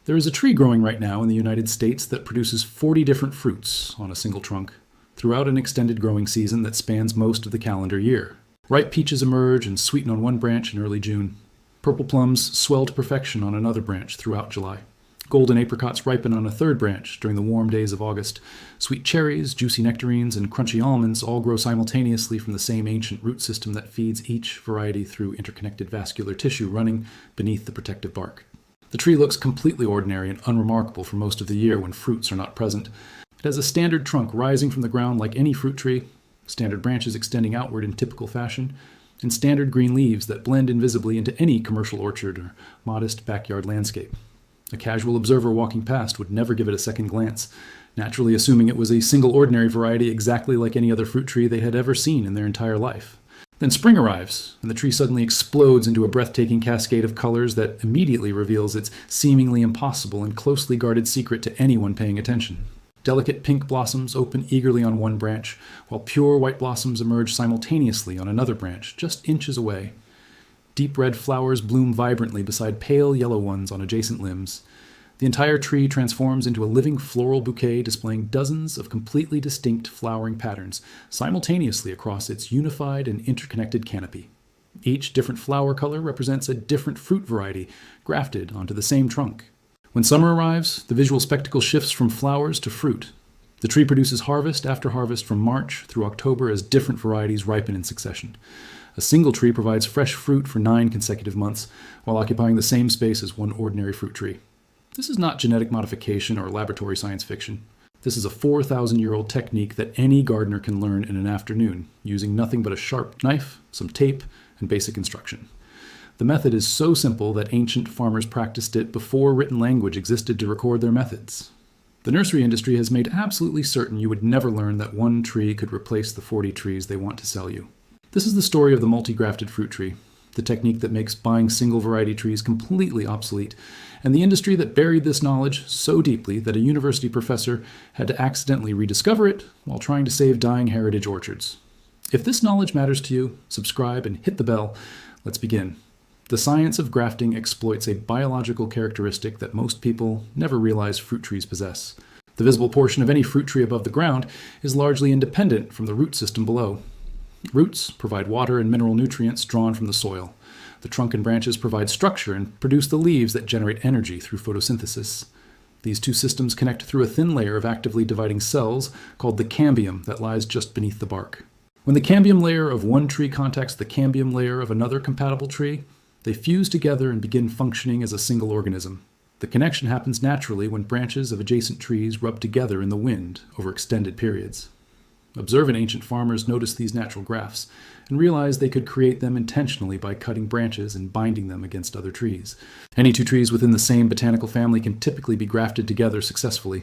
There is a tree growing right now in the United States that produces 40 different fruits on a single trunk throughout an extended growing season that spans most of the calendar year. Ripe peaches emerge and sweeten on one branch in early June. Purple plums swell to perfection on another branch throughout July. Golden apricots ripen on a third branch during the warm days of August. Sweet cherries, juicy nectarines, and crunchy almonds all grow simultaneously from the same ancient root system that feeds each variety through interconnected vascular tissue running beneath the protective bark. The tree looks completely ordinary and unremarkable for most of the year when fruits are not present. It has a standard trunk rising from the ground like any fruit tree, standard branches extending outward in typical fashion, and standard green leaves that blend invisibly into any commercial orchard or modest backyard landscape. A casual observer walking past would never give it a second glance, naturally assuming it was a single ordinary variety exactly like any other fruit tree they had ever seen in their entire life. Then spring arrives, and the tree suddenly explodes into a breathtaking cascade of colors that immediately reveals its seemingly impossible and closely guarded secret to anyone paying attention. Delicate pink blossoms open eagerly on one branch, while pure white blossoms emerge simultaneously on another branch, just inches away. Deep red flowers bloom vibrantly beside pale yellow ones on adjacent limbs. The entire tree transforms into a living floral bouquet displaying dozens of completely distinct flowering patterns simultaneously across its unified and interconnected canopy. Each different flower color represents a different fruit variety grafted onto the same trunk. When summer arrives, the visual spectacle shifts from flowers to fruit. The tree produces harvest after harvest from March through October as different varieties ripen in succession. A single tree provides fresh fruit for 9 consecutive months, while occupying the same space as one ordinary fruit tree. This is not genetic modification or laboratory science fiction. This is a 4,000-year-old technique that any gardener can learn in an afternoon, using nothing but a sharp knife, some tape, and basic instruction. The method is so simple that ancient farmers practiced it before written language existed to record their methods. The nursery industry has made absolutely certain you would never learn that one tree could replace the 40 trees they want to sell you. This is the story of the multi-grafted fruit tree, the technique that makes buying single variety trees completely obsolete, and the industry that buried this knowledge so deeply that a university professor had to accidentally rediscover it while trying to save dying heritage orchards. If this knowledge matters to you, subscribe and hit the bell. Let's begin. The science of grafting exploits a biological characteristic that most people never realize fruit trees possess. The visible portion of any fruit tree above the ground is largely independent from the root system below. Roots provide water and mineral nutrients drawn from the soil. The trunk and branches provide structure and produce the leaves that generate energy through photosynthesis. These two systems connect through a thin layer of actively dividing cells called the cambium that lies just beneath the bark. When the cambium layer of one tree contacts the cambium layer of another compatible tree, they fuse together and begin functioning as a single organism. The connection happens naturally when branches of adjacent trees rub together in the wind over extended periods. Observant ancient farmers noticed these natural grafts and realized they could create them intentionally by cutting branches and binding them against other trees. Any two trees within the same botanical family can typically be grafted together successfully.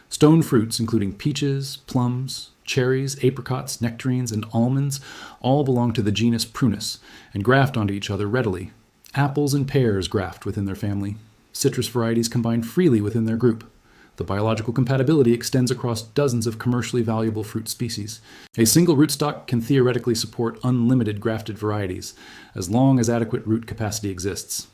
Stone fruits, including peaches, plums, cherries, apricots, nectarines, and almonds, all belong to the genus Prunus and graft onto each other readily. Apples and pears graft within their family. Citrus varieties combine freely within their group. The biological compatibility extends across dozens of commercially valuable fruit species. A single rootstock can theoretically support unlimited grafted varieties, as long as adequate root capacity exists.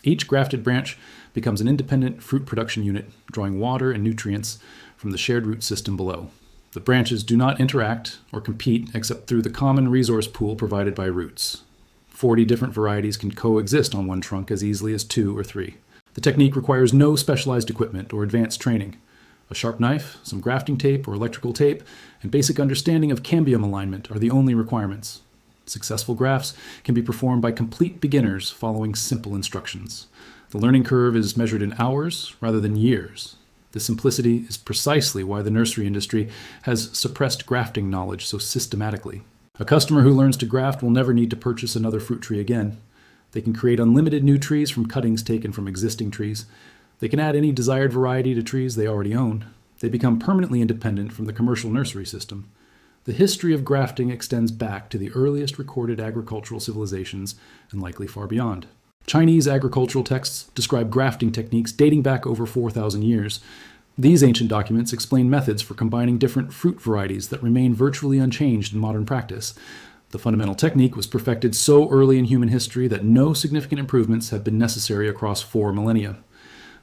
Each grafted branch becomes an independent fruit production unit, drawing water and nutrients from the shared root system below. The branches do not interact or compete except through the common resource pool provided by roots. 40 different varieties can coexist on one trunk as easily as 2 or 3. The technique requires no specialized equipment or advanced training. A sharp knife, some grafting tape or electrical tape, and basic understanding of cambium alignment are the only requirements. Successful grafts can be performed by complete beginners following simple instructions. The learning curve is measured in hours rather than years. This simplicity is precisely why the nursery industry has suppressed grafting knowledge so systematically. A customer who learns to graft will never need to purchase another fruit tree again. They can create unlimited new trees from cuttings taken from existing trees. They can add any desired variety to trees they already own. They become permanently independent from the commercial nursery system. The history of grafting extends back to the earliest recorded agricultural civilizations and likely far beyond. Chinese agricultural texts describe grafting techniques dating back over 4,000 years. These ancient documents explain methods for combining different fruit varieties that remain virtually unchanged in modern practice. The fundamental technique was perfected so early in human history that no significant improvements have been necessary across 4 millennia.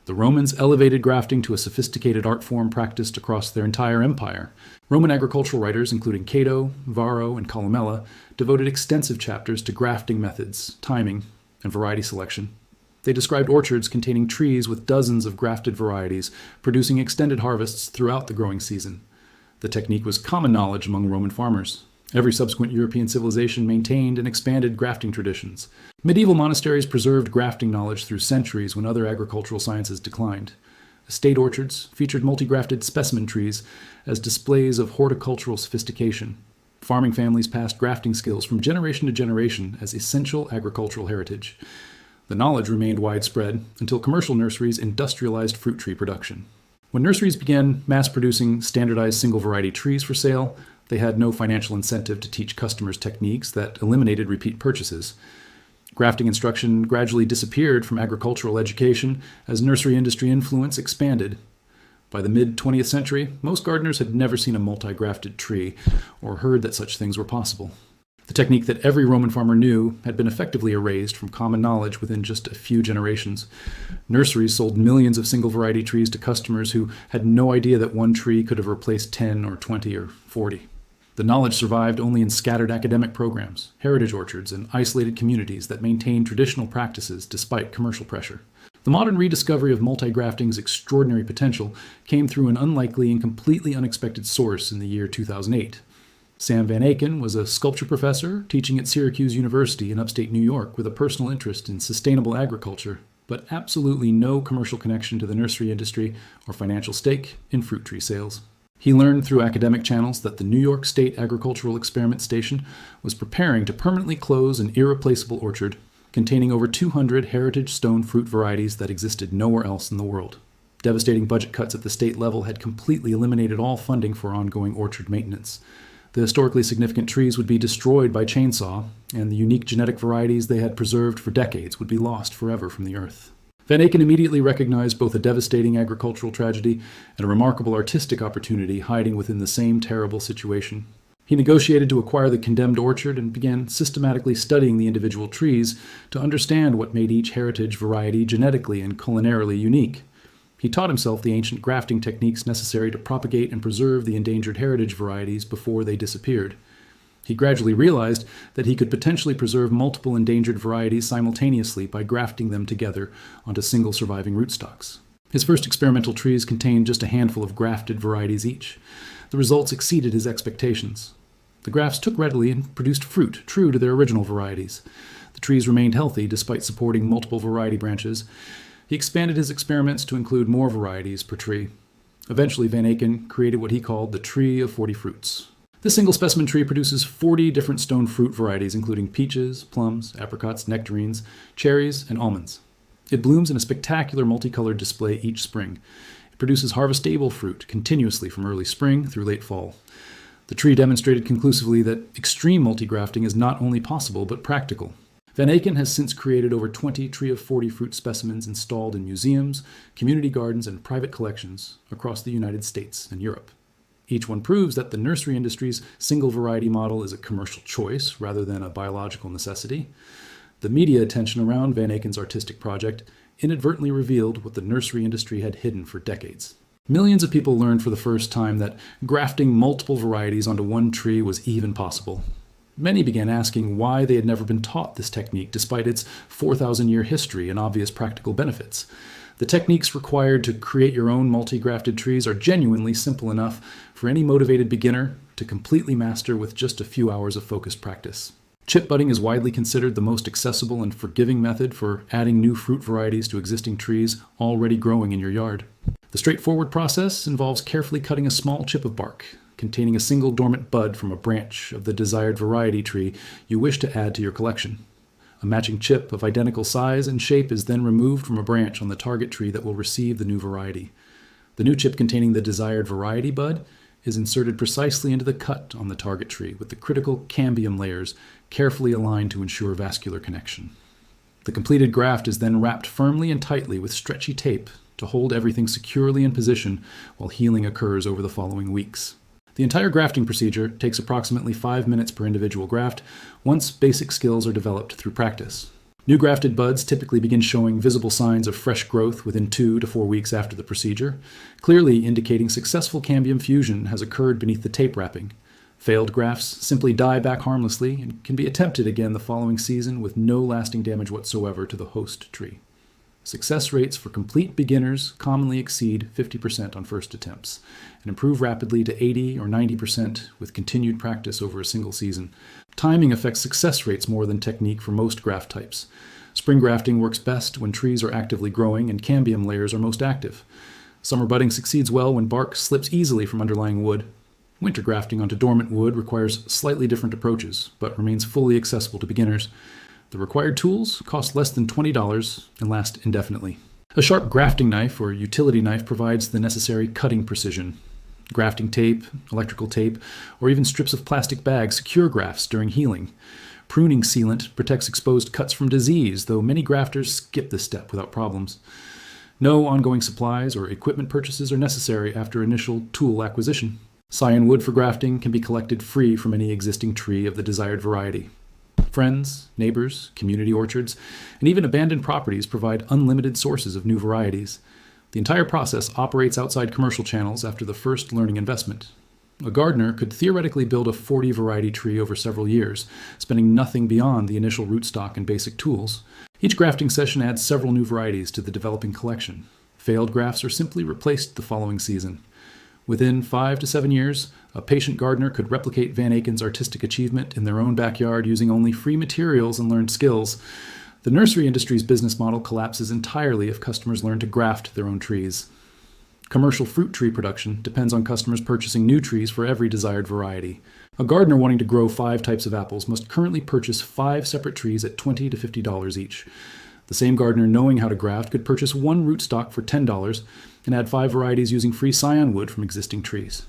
The Romans elevated grafting to a sophisticated art form practiced across their entire empire. Roman agricultural writers, including Cato, Varro, and Columella, devoted extensive chapters to grafting methods, timing, and variety selection. They described orchards containing trees with dozens of grafted varieties, producing extended harvests throughout the growing season. The technique was common knowledge among Roman farmers. Every subsequent European civilization maintained and expanded grafting traditions. Medieval monasteries preserved grafting knowledge through centuries when other agricultural sciences declined. Estate orchards featured multi-grafted specimen trees as displays of horticultural sophistication. Farming families passed grafting skills from generation to generation as essential agricultural heritage. The knowledge remained widespread until commercial nurseries industrialized fruit tree production. When nurseries began mass-producing standardized single-variety trees for sale, they had no financial incentive to teach customers techniques that eliminated repeat purchases. Grafting instruction gradually disappeared from agricultural education as nursery industry influence expanded. By the mid-20th century, most gardeners had never seen a multi-grafted tree or heard that such things were possible. The technique that every Roman farmer knew had been effectively erased from common knowledge within just a few generations. Nurseries sold millions of single-variety trees to customers who had no idea that one tree could have replaced 10 or 20 or 40. The knowledge survived only in scattered academic programs, heritage orchards, and isolated communities that maintained traditional practices despite commercial pressure. The modern rediscovery of multi-grafting's extraordinary potential came through an unlikely and completely unexpected source in the year 2008. Sam Van Aken was a sculpture professor teaching at Syracuse University in upstate New York with a personal interest in sustainable agriculture, but absolutely no commercial connection to the nursery industry or financial stake in fruit tree sales. He learned through academic channels that the New York State Agricultural Experiment Station was preparing to permanently close an irreplaceable orchard containing over 200 heritage stone fruit varieties that existed nowhere else in the world. Devastating budget cuts at the state level had completely eliminated all funding for ongoing orchard maintenance. The historically significant trees would be destroyed by chainsaw, and the unique genetic varieties they had preserved for decades would be lost forever from the earth. Van Aken immediately recognized both a devastating agricultural tragedy and a remarkable artistic opportunity hiding within the same terrible situation. He negotiated to acquire the condemned orchard and began systematically studying the individual trees to understand what made each heritage variety genetically and culinarily unique. He taught himself the ancient grafting techniques necessary to propagate and preserve the endangered heritage varieties before they disappeared. He gradually realized that he could potentially preserve multiple endangered varieties simultaneously by grafting them together onto single surviving rootstocks. His first experimental trees contained just a handful of grafted varieties each. The results exceeded his expectations. The grafts took readily and produced fruit true to their original varieties. The trees remained healthy despite supporting multiple variety branches. He expanded his experiments to include more varieties per tree. Eventually, Van Aken created what he called the Tree of 40 Fruits. This single specimen tree produces 40 different stone fruit varieties, including peaches, plums, apricots, nectarines, cherries, and almonds. It blooms in a spectacular multicolored display each spring. It produces harvestable fruit continuously from early spring through late fall. The tree demonstrated conclusively that extreme multi-grafting is not only possible, but practical. Van Aken has since created over 20 Tree of 40 Fruit specimens installed in museums, community gardens, and private collections across the United States and Europe. Each one proves that the nursery industry's single variety model is a commercial choice rather than a biological necessity. The media attention around Van Aken's artistic project inadvertently revealed what the nursery industry had hidden for decades. Millions of people learned for the first time that grafting multiple varieties onto one tree was even possible. Many began asking why they had never been taught this technique despite its 4,000-year history and obvious practical benefits. The techniques required to create your own multi-grafted trees are genuinely simple enough for any motivated beginner to completely master with just a few hours of focused practice. Chip budding is widely considered the most accessible and forgiving method for adding new fruit varieties to existing trees already growing in your yard. The straightforward process involves carefully cutting a small chip of bark containing a single dormant bud from a branch of the desired variety tree you wish to add to your collection. A matching chip of identical size and shape is then removed from a branch on the target tree that will receive the new variety. The new chip containing the desired variety bud is inserted precisely into the cut on the target tree with the critical cambium layers carefully aligned to ensure vascular connection. The completed graft is then wrapped firmly and tightly with stretchy tape to hold everything securely in position while healing occurs over the following weeks. The entire grafting procedure takes approximately 5 minutes per individual graft once basic skills are developed through practice. New grafted buds typically begin showing visible signs of fresh growth within 2 to 4 weeks after the procedure, clearly indicating successful cambium fusion has occurred beneath the tape wrapping. Failed grafts simply die back harmlessly and can be attempted again the following season with no lasting damage whatsoever to the host tree. Success rates for complete beginners commonly exceed 50% on first attempts and improve rapidly to 80 or 90% with continued practice over a single season. Timing affects success rates more than technique for most graft types. Spring grafting works best when trees are actively growing and cambium layers are most active. Summer budding succeeds well when bark slips easily from underlying wood. Winter grafting onto dormant wood requires slightly different approaches, but remains fully accessible to beginners. The required tools cost less than $20 and last indefinitely. A sharp grafting knife or utility knife provides the necessary cutting precision. Grafting tape, electrical tape, or even strips of plastic bags secure grafts during healing. Pruning sealant protects exposed cuts from disease, though many grafters skip this step without problems. No ongoing supplies or equipment purchases are necessary after initial tool acquisition. Scion wood for grafting can be collected free from any existing tree of the desired variety. Friends, neighbors, community orchards, and even abandoned properties provide unlimited sources of new varieties. The entire process operates outside commercial channels after the first learning investment. A gardener could theoretically build a 40-variety tree over several years, spending nothing beyond the initial rootstock and basic tools. Each grafting session adds several new varieties to the developing collection. Failed grafts are simply replaced the following season. Within 5 to 7 years, a patient gardener could replicate Van Aken's artistic achievement in their own backyard using only free materials and learned skills. The nursery industry's business model collapses entirely if customers learn to graft their own trees. Commercial fruit tree production depends on customers purchasing new trees for every desired variety. A gardener wanting to grow 5 types of apples must currently purchase 5 separate trees at $20 to $50 each. The same gardener knowing how to graft could purchase 1 rootstock for $10 and add 5 varieties using free scion wood from existing trees.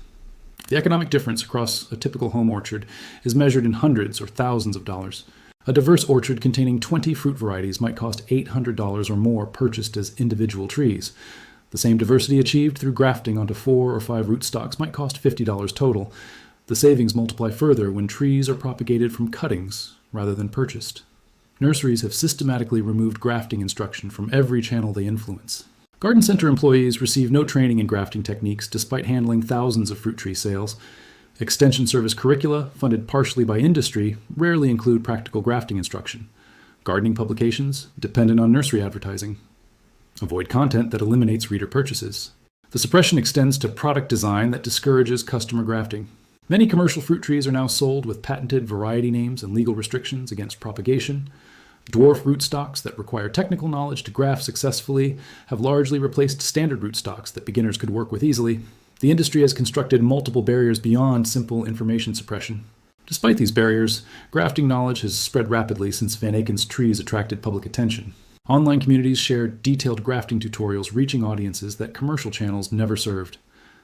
The economic difference across a typical home orchard is measured in hundreds or thousands of dollars. A diverse orchard containing 20 fruit varieties might cost $800 or more purchased as individual trees. The same diversity achieved through grafting onto 4 or 5 rootstocks might cost $50 total. The savings multiply further when trees are propagated from cuttings rather than purchased. Nurseries have systematically removed grafting instruction from every channel they influence. Garden center employees receive no training in grafting techniques despite handling thousands of fruit tree sales. Extension service curricula, funded partially by industry, rarely include practical grafting instruction. Gardening publications, dependent on nursery advertising. Avoid content that eliminates reader purchases. The suppression extends to product design that discourages customer grafting. Many commercial fruit trees are now sold with patented variety names and legal restrictions against propagation. Dwarf rootstocks that require technical knowledge to graft successfully have largely replaced standard rootstocks that beginners could work with easily. The industry has constructed multiple barriers beyond simple information suppression. Despite these barriers, grafting knowledge has spread rapidly since Van Aken's trees attracted public attention. Online communities share detailed grafting tutorials reaching audiences that commercial channels never served.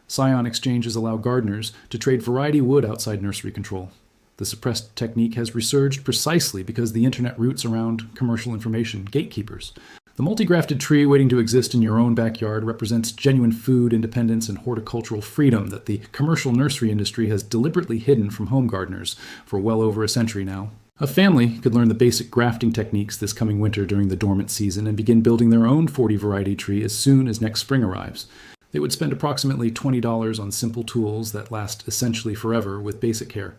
Scion exchanges allow gardeners to trade variety wood outside nursery control. The suppressed technique has resurged precisely because the internet roots around commercial information gatekeepers. The multi-grafted tree waiting to exist in your own backyard represents genuine food independence and horticultural freedom that the commercial nursery industry has deliberately hidden from home gardeners for well over a century now. A family could learn the basic grafting techniques this coming winter during the dormant season and begin building their own 40-variety tree as soon as next spring arrives. They would spend approximately $20 on simple tools that last essentially forever with basic care.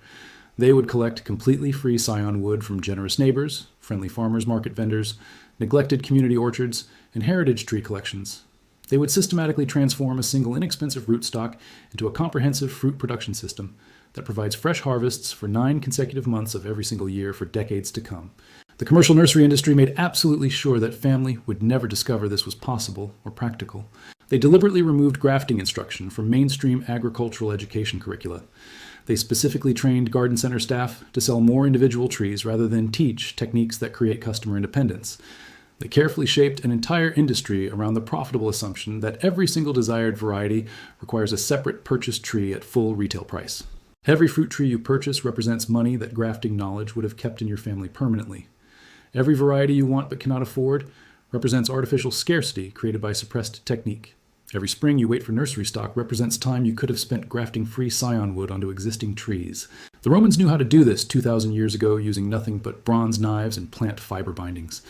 They would collect completely free scion wood from generous neighbors, friendly farmers market vendors, neglected community orchards, and heritage tree collections. They would systematically transform a single inexpensive rootstock into a comprehensive fruit production system that provides fresh harvests for 9 consecutive months of every single year for decades to come. The commercial nursery industry made absolutely sure that family would never discover this was possible or practical. They deliberately removed grafting instruction from mainstream agricultural education curricula. They specifically trained garden center staff to sell more individual trees rather than teach techniques that create customer independence. They carefully shaped an entire industry around the profitable assumption that every single desired variety requires a separate purchased tree at full retail price. Every fruit tree you purchase represents money that grafting knowledge would have kept in your family permanently. Every variety you want but cannot afford represents artificial scarcity created by suppressed technique. Every spring you wait for nursery stock represents time you could have spent grafting free scion wood onto existing trees. The Romans knew how to do this 2,000 years ago using nothing but bronze knives and plant fiber bindings.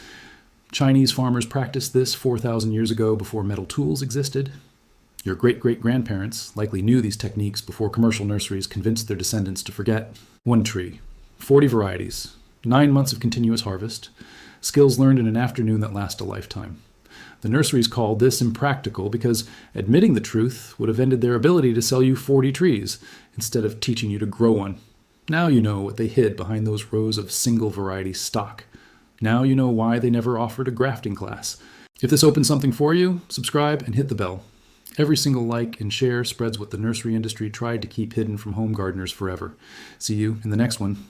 Chinese farmers practiced this 4,000 years ago before metal tools existed. Your great-great-grandparents likely knew these techniques before commercial nurseries convinced their descendants to forget. One tree, 40 varieties, 9 months of continuous harvest, skills learned in an afternoon that last a lifetime. The nurseries called this impractical because admitting the truth would have ended their ability to sell you 40 trees instead of teaching you to grow one. Now you know what they hid behind those rows of single variety stock. Now you know why they never offered a grafting class. If this opens something for you, subscribe and hit the bell. Every single like and share spreads what the nursery industry tried to keep hidden from home gardeners forever. See you in the next one.